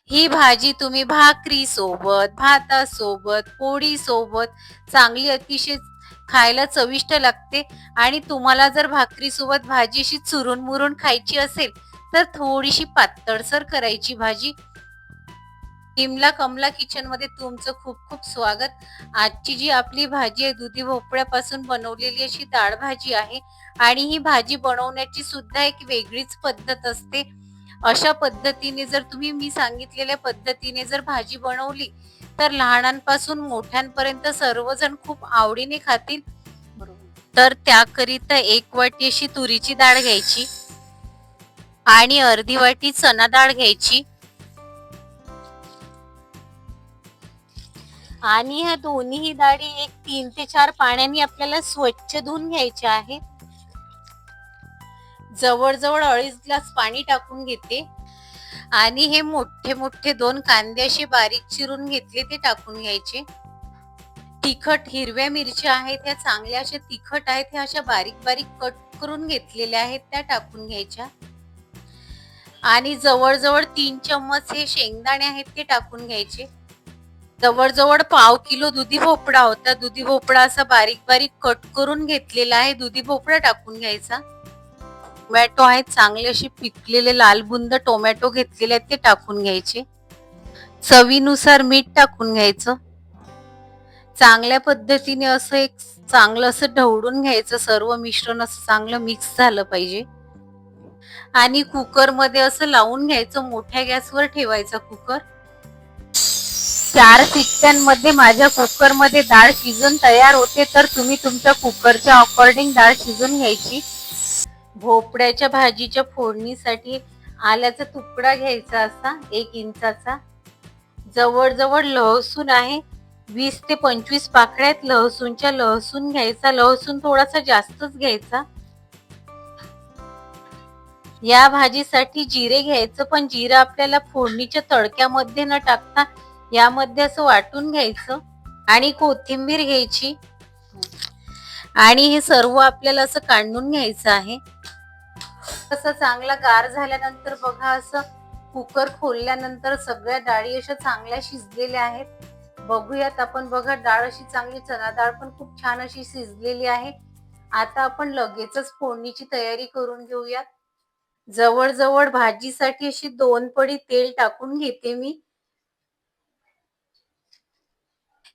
ही भाजी तुम्ही भाकरी सोबत, भातासोबत, पोळी सोबत चांगली अतिशय खायला चविष्ट लागते. आणि तुम्हाला जर भाकरी सोबत भाजी अशी चुरून मुरून खायची असेल तर थोडीशी पातळसर करायची भाजी. हिमला कमला किचन मध्ये तुमचं खूप खूप स्वागत. आजची जी आपली भाजी आहे दुधी भोपळ्यापासून बनवलेली अशी डाळ भाजी आहे. आणि ही भाजी बनवण्याची सुद्धा एक वेगळीच पद्धत असते. अशा पद्धतीने जर तुम्ही मी सांगितलेल्या पद्धतीने जर भाजी बनवली तर लहानांपासून मोठ्यांपर्यंत सर्वजण खूप आवडीने खातील. तर त्याकरिता 1 वाटी अशी तुरीची डाळ घ्यायची आणि अर्धी वाटी चणा डाळ घ्यायची. आणि ह्या दोन्ही डाळी एक 3 ते 4 पाण्याने आपल्याला स्वच्छ धुवून घ्यायच्या आहेत. जवळजवळ 2.5 ग्लास पाणी टाकून घेते. आणि हे मोठे मोठे 2 कांदे असे बारीक चिरून घेतले ते टाकून घ्यायचे. तिखट हिरव्या मिरच्या आहेत, ह्या चांगल्या अशा तिखट आहेत, ह्या अशा बारीक बारीक कट करून घेतलेल्या आहेत त्या टाकून घ्यायच्या. आणि जवळजवळ 3 चम्मच हे शेंगदाणे आहेत ते टाकून घ्यायचे. जवळजवळ पाव किलो दुधी भोपळा होता. दुधी भोपळा असा बारीक बारीक कट करून घेतलेला आहे. दुधी भोपळा टाकून घ्यायचा. टोमॅटो आहेत चांगले असे पिकलेले लाल बुंद टोमॅटो घेतलेले आहेत ते टाकून घ्यायचे. चवीनुसार मीठ टाकून घ्यायचं. चांगल्या पद्धतीने असं एक चांगलं असं ढवळून घ्यायचं. सर्व मिश्रण असं चांगलं मिक्स झालं पाहिजे. आणि कुकर मध्ये असं लावून घ्यायचं. मोठ्या गॅसवर ठेवायचा कुकर. 4 शिट्ट्यांमध्ये माझ्या कुकर मध्ये डाळ शिजून तयार होते. तर तुम्ही तुमच्या कुकरच्या अकॉर्डिंग डाळ शिजून घ्यायची. भोपळ्याच्या भाजीच्या फोडणीसाठी आल्याचा तुकडा घ्यायचा असा 1 इंचाचा. जवळजवळ लसूण आहे 20 ते 25 पाकळ्यात लसूण घ्यायचा. लसूण थोडासा जास्तच घ्यायचा. या भाजीसाठी जिरे घ्यायचं, पण जिरं आपल्याला फोडणीच्या तडक्यामध्ये न टाकता यामध्ये असं वाटून घ्यायचं. आणि कोथिंबीर घ्यायची. आणि हे सर्व आपल्याला असं काढून घ्यायचं आहे. असं चांगला गार झाल्यानंतर बघा असं कुकर खोलल्यानंतर सगळ्या डाळी अशा चांगल्या शिजलेल्या आहेत. बघूयात आपण. बघा डाळ अशी चांगली चणा डाळ पण खूप छान अशी शिजलेली आहे. आता आपण लगेचच फोडणीची तयारी करून घेऊयात. जवळजवळ भाजीसाठी अशी 2 पडी तेल टाकून घेते मी.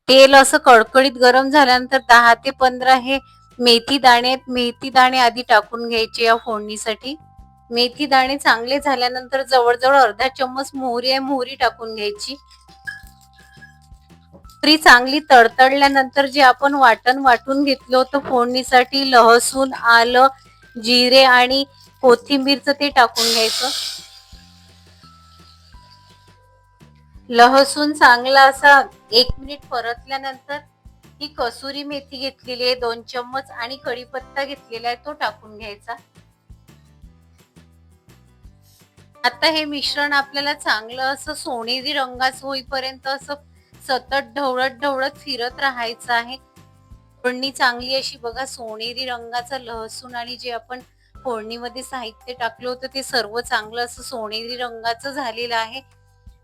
तेल असं कडकडीत गरम झाल्यानंतर 10 ते 15 हे मेथी दाणे आधी टाकून घ्यायचे या फोडणीसाठी. मेथी दाणे चांगले झाल्यानंतर जवळजवळ अर्धा चम्मच मोहरी आहे, मोहरी टाकून घ्यायची. मोहरी चांगली तडतडल्यानंतर जे आपण वाटण वाटून घेतलं होतं फोडणीसाठी लसूण, आलं, जिरे आणि कोथिंबीरचं ते टाकून घ्यायचं. लसूण चांगला असा 1 मिनिट परतल्यानंतर ही कसुरी मेथी घेतलेली आहे 2 चम्मच आणि कढीपत्ता घेतलेला आहे तो टाकून घ्यायचा. आता हे मिश्रण आपल्याला चांगलं असं सोनेरी रंगाचं होईपर्यंत असं सतत ढवळत फिरत राहायचं आहे. फोडणी चांगली अशी बघा सोनेरी रंगाचा लसूण आणि जे आपण फोडणीमध्ये साहित्य टाकलं होतं ते सर्व चांगलं असं सोनेरी रंगाचं झालेलं आहे.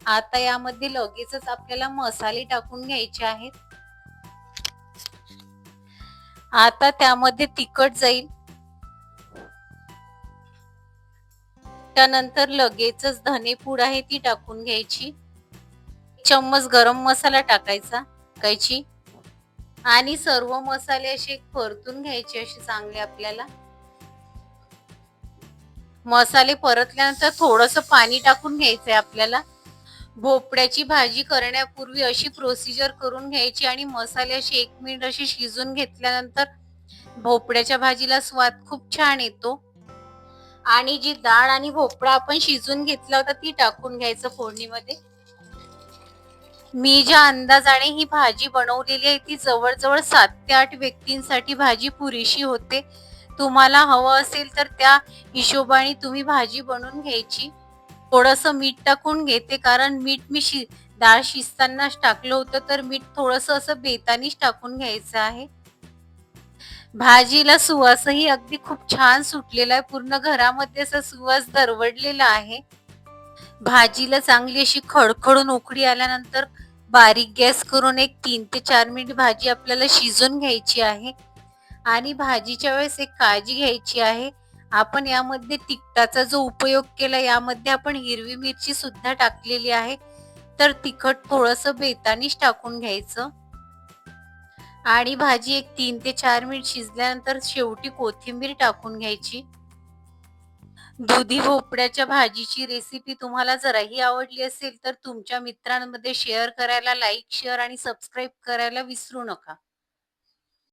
आता यामध्ये लगेचच आपल्याला मसाले टाकून घ्यायचे आहेत. आता त्यामध्ये तिखट जाईल. त्यानंतर लगेचच धनेपूड आहे ती टाकून घ्यायची. 1 चम्मच गरम मसाला टाकायचा. आणि सर्व मसाले असे परतून घ्यायचे असे चांगले आपल्याला. मसाले परतल्यानंतर थोडंसं पाणी टाकून घ्यायचंय आपल्याला. भोपळ्याची भाजी करण्यापूर्वी अशी प्रोसिजर करून घ्यायची आणि मसाले असे 1 मिनिट असे शिजून घेतल्यानंतर भोपळ्याच्या भाजीला स्वाद खूप छान येतो. आणि जी डाळ आणि भोपळा आपण शिजून घेतला होता ती टाकून घ्यायचं फोडणीमध्ये. मी ज्या अंदाजाने ही भाजी बनवलेली आहे ती जवळजवळ 7 ते 8 व्यक्तींसाठी भाजी पुरेशी होते. तुम्हाला हवं असेल तर त्या हिशोबाने तुम्ही भाजी बनवून घ्यायची. थोडंसं मीठ टाकून घेते कारण मीठ मी डाळ शिजतानाच टाकलं होतं, तर मीठ थोडंसं असं बेतानीच टाकून घ्यायचं आहे. भाजीला सुवासही अगदी खूप छान सुटलेला आहे. पूर्ण घरामध्ये असा सुवास दरवडलेला आहे. भाजीला चांगली अशी खडखडून उकळी आल्यानंतर बारीक गॅस करून एक 3 ते 4 मिनिट भाजी आपल्याला शिजवून घ्यायची आहे. आणि भाजीच्या वेळेस एक काळजी घ्यायची आहे. आपण यामध्ये तिखटाचा जो उपयोग केला, यामध्ये आपण हिरवी मिरची सुद्धा टाकलेली आहे. तर तिखट थोडंसं बेतानीच टाकून घ्यायचं. आणि भाजी एक 3 ते 4 मिनिट शिजल्यानंतर शेवटी कोथिंबीर टाकून घ्यायची. दुधी भोपळ्याच्या भाजीची रेसिपी तुम्हाला जराही आवडली असेल तर तुमच्या मित्रांमध्ये शेअर करायला, लाईक, शेअर आणि सबस्क्राईब करायला विसरू नका.